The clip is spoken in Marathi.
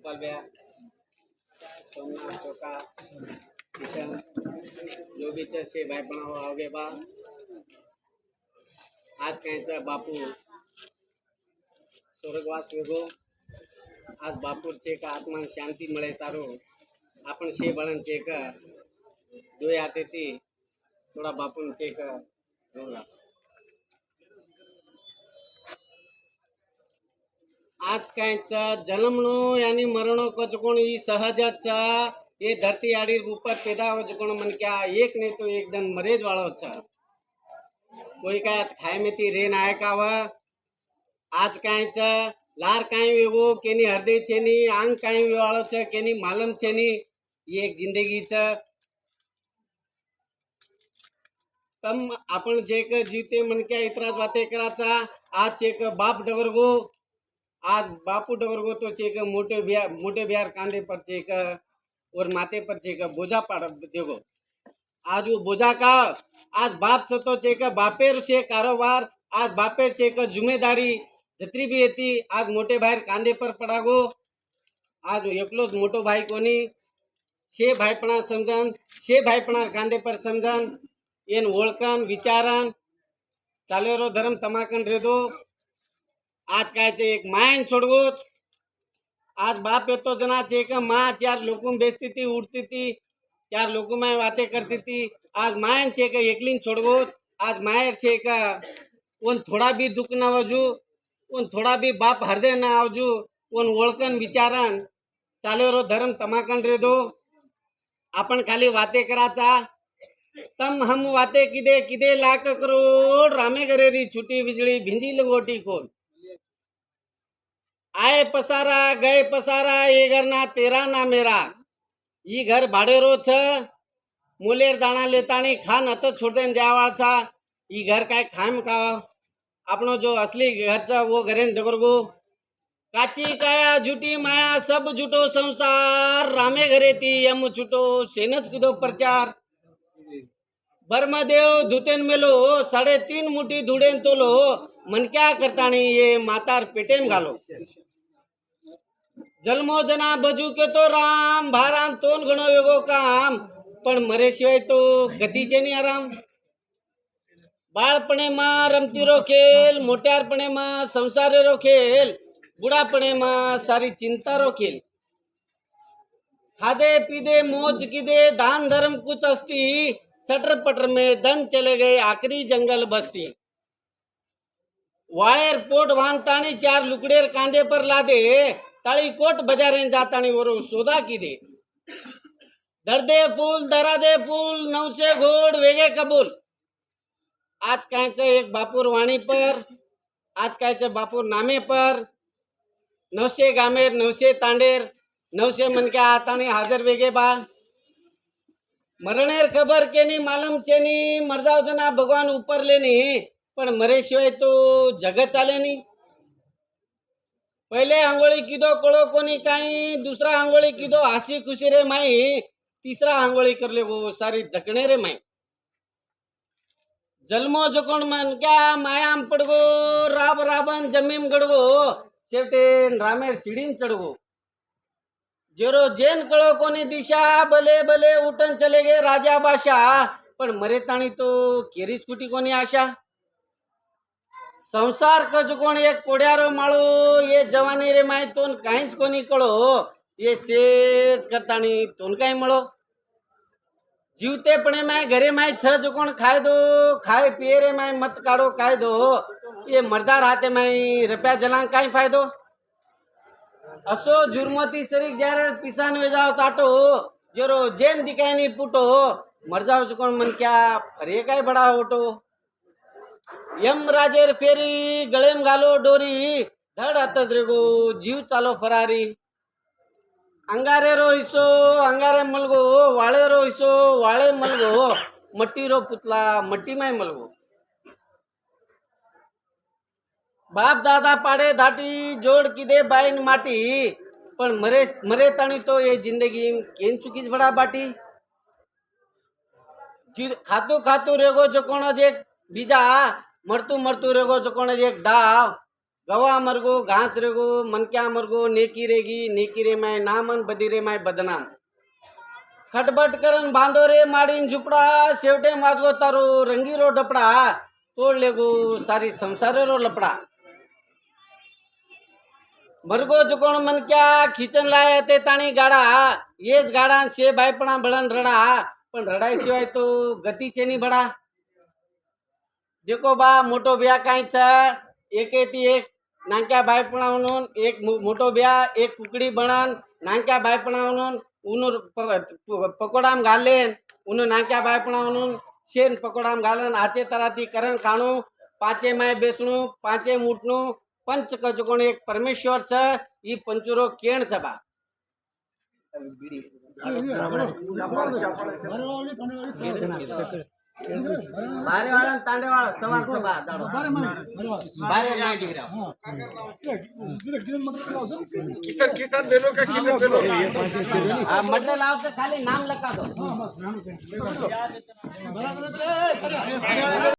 गोपाल भैया, सोमनाथ चौका, किशन, जो भी से भाई बना हुआ आओगे बा। आज कहें बापू स्वर्गवास वेगो। आज बापूर चेक आत्मा शांती मिले तारो आपण शे बळन चेक दोय आते ती थोड़ा बापून चेक होगा। आज कायचा जन्मनो यानी मरणो कचकोण ही सहजच ये धरती आड़ी ऊपर पैदा हो जकोण मन क्या एक नहीं तो एक दिन मरेज वालो छ। कोई काय खाए में ती रेन आए का व आज कायचा लार काई वेगो केनी हृदय छेनी आंग काई वालो छ केनी मालम छेनी ये एक जिंदगी छ। तम आपण जे क जीवते मन क्या इतराज बातें कराचा आज चेक बाप डगरगो आज बापू डगरगो तो चेक मोटे बिहार कांधे पर चेक और माथे पर चेक बोझा पाड़ देगो। आज वो बोझा का आज बाप से तो चेक बापेर से कारोबार आज बापेर चेक जिम्मेदारी जतरी भी थी आज मोटे भाई कांधे पर पड़ागो। आज एकलो मोटो भाई कोनी शे भाईपणा समझन शे भाईपणा कांधे पर समझन एन ओळखन विचारन चालेरो धर्म तमाकन रेदो। आज काय एक मायन छोड़गोच आज बाप येतो जना चेक माँ चार लोगों बेचती थी उठती थी चार लोगों में बातें करती थी आज मायन चेक एकलीन छोड़गोच आज मायर चेक उन थोड़ा भी दुख ना वजू उन थोड़ा भी बाप हृदय ना आवजू उन ओळखन विचारन चालेरो धर्म तमाकन रेदो। आपण खाली बातें कराचा तम हम वाते किदे किदे लाख करोड़ रामे गरेरी छुटी बिजली भिंजी लंगोटी खोल आए पसारा गए पसारा ये घर ना तेरा ना मेरा ये घर भाडेरो छ मुलेर दाना लेतानी खान हत छोड़ देन जावाचा ये घर काय खाम का अपनो जो असली घर छ वो घरेन जगरगो। काची काया झूठी माया सब झूठो संसार रामे घरे ती यम छूटो सेनच किदो प्रचार बर्मदेव धुतेन मेलो 3.5 मुठी धुडेन तोलो मन क्या करता नहीं ये मातार पेटेम घालो। जन्मो जना बजू के तो राम भाराम तोन गणो वेगो काम पण मरे शिवाय तो गतीचे नहीं आराम। बाळपणे मा रमती रो खेल मोट्यारपणे मा संसारे रो खेल बुढ़ापणे मा सारी चिंता रो खेल। खादे पीदे मौज कीदे दान धर्म कुछ अस्ती सटर पटर में धन चले गए आखिरी जंगल बस्ती। वायर पोट बांधतानी 4 लुकड़ेर कांधे पर लादे ताली कोट बाजारें जातानी वरो सोदा की दे दर्दे फूल दरा दे फूल 900 घोड़ वेगे कबूल। आज कायचं एक बापूर वाणी पर आज कायचं बापूर नामे पर 900 गामेर 900 तांडेर 900 मन के आतानी हाजर वेगे बा मरणेर खबर केनी मालम चेनी मरजाव जना भगवान ऊपर लेनी पण मरे शिवाय तो जग चाले नी। पहले आंगोळी किदो कळो कोनी काई दूसरा आंगोळी किदो हासी खुशी रे माई तीसरा आंगोळी करले वो सारी धकणे रे माई। जन्मो जकोण मन क्या मायाम पडगो राब राबन जमीम गडगो शेवटे रामेर सीढ़ीन चढ़गो। जेरो जेन कळो कोनी दिशा भले भले उठन चले गए राजा बादशाह पण मरे ताणी तो केरीच कुटी कोनी आशा। संसार कज कोण एक कोड्यारो माळो ये जवानी रे माय तोन काहीच कोनी कळो ये सेज करतानी तोन काही मळो। जीवतेपणे माय घरे माय छ कोण खाय दो खाए पिए रे माय मत काढो काय दो ये मर्दा राहते माय रुपया जलांग काही फायदो। असो जुर्मती सरीक जारे पिसान वे जाओ चाटो जरो जेन दिखाई नहीं पुटो मर जाओ चुकोन मन क्या फरे काय बड़ा ओटो। यम राजेर फेरी गळेम घालो डोरी धड हातच रेगो जीव चालो फरारी। अंगारे रो हिस्सो अंगारे मलगो वाळे रो हिस्सो वाळे मलगो मट्टी रो पुतला मट्टी माय मलगो। बाप दादा पाड़े धाटी जोड़ किदे बाइन माटी पण मरे मरे ताणी तो ये जिंदगी केन चुकीच बड़ा बाटी। खातू खातू रेगो जो कोण एक बीजा मरतू मरतू रेगो जो कोण एक डाव गवा मरगो घास रेगो मनक्या मरगो नेकी रेगी नेकी रे माय नामन बदी रे माय बदनाम खटबट करन बांधो रे माडीन झुपडा शेवटे माजगो तारो रंगीरो डपडा तोड़ लेगो सारी संसारेरो लपडा मरगो जुकोण मन क्या खीचन लाया ते ताणी गाडा येच गाडा शे बायपणा भळन रडा पण रडाय शिवाय तो गतीचे नी बडा जेको बा मोटो ब्या कांच एकेती एक नांक्या बायपणा म्हणून एक मोटो ब्या एक कुकडी बनान नांक्या बायपणा म्हणून उनूर पकोडाम घालेन उन नांक्या बायपणा म्हणून शेन पकोडाम घालन आचे तराती करण खाणू पाचे माय बेसणू पाचे मुटणू पंच कजकोण एक परमेश्वर छ ई पंचुरो केण छ बा बारे वाळा तांडे वाळा सवार छ बा दाडो बारे माय डिग्रा किसान बेलो का किसान बेलो हां म्हटलं लावचं खाली नाम लका दो